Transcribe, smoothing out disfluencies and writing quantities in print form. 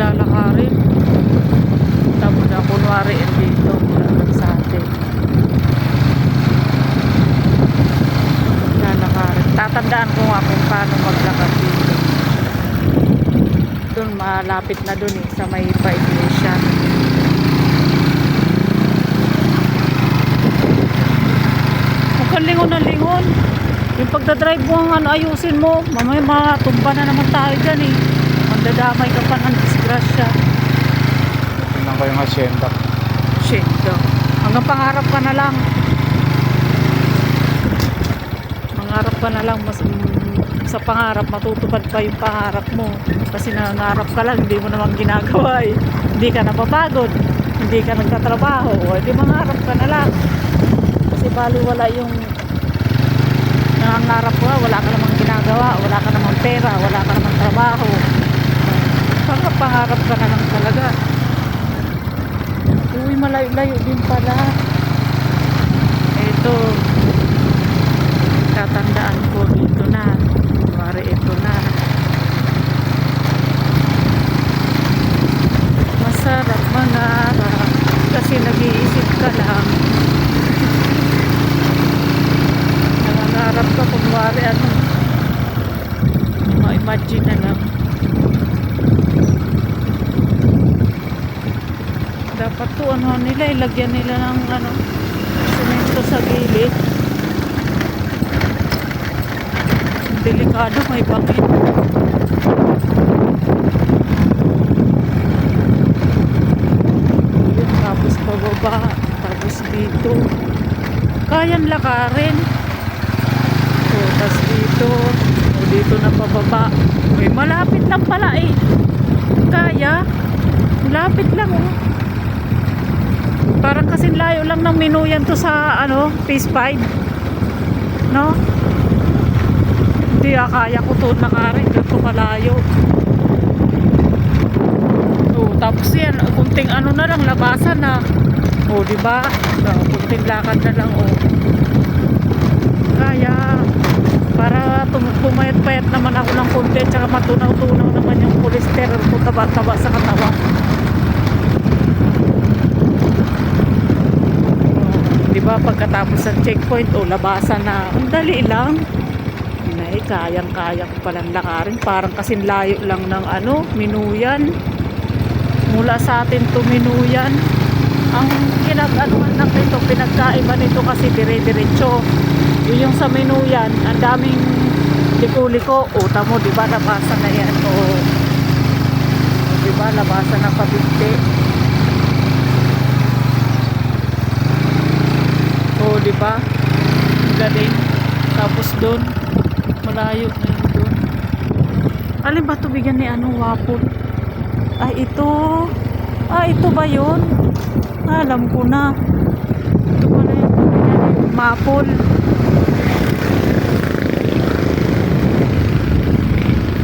lalakarin. Tamo na kunwari dito mula lang sa atin. Lalakarin. Tatandaan ko nga kung paano maglakad dito. Doon malapit na doon sa may pa-iglesia. Huwag kang lingon na lingon. Yung pagdadrive mo ang ayusin mo, mamaya matumba na naman tayo dyan mandadamay ka pa ng disgrasya. Tingnan ko yung asyenda. Asyenda hanggang pangarap ka na lang, mangarap ka na lang. Sa pangarap matutupad pa yung pangarap mo kasi nangarap ka lang, hindi mo naman ginagawa hindi ka napapagod, hindi ka nagtatrabaho, hindi mangarap ka na lang kasi baliwala yung nangangarap ka, wala ka namang ginagawa, wala ka namang pera, wala ka namang trabaho. Pangarap ka na lang talaga. Uy, malayo-layo din pala. Ito, tatandaan ko dito na. Kumari ito na. Masarap mangarap kasi nag-iisip ka lang. Nangangarap ka kumari ma-imagine na lang. Dapat to nila, ilagyan nila ng semento sa gilid. Delikado, may bangin. Yun, tapos pababa, tapos dito kayang lakarin. So, tapos dito na pababa. Malapit lang pala kaya malapit lang parang kasing layo lang ng Minuyan to sa phase 5, no? Hindi kaya ko to nakarin ganito malayo. Tapos yan kunting na lang labasan na diba, kunting lakad na lang kaya para pumayat-payat naman ako ng konti tsaka matunaw-tunaw naman yung cholesterol ko, taba-taba sa katawan. Diba pagkatapos ng checkpoint labasan na ang dali lang. Kayang-kaya ko palang lakarin, parang kasing layo lang ng Minuyan. Mula sa atin to Minuyan. Ang ng nito, pinagkaiba nito kasi dire-diretso. Yung sa Minuyan, ang daming liko-liko. Tamo, diba labasan na yan diba labasan na pabinte. Diba galing. Tapos doon malayo na yun doon. Alin ba tubigan ni Wapol? Ito ba yun? Alam ko na ito pala yung Mapol.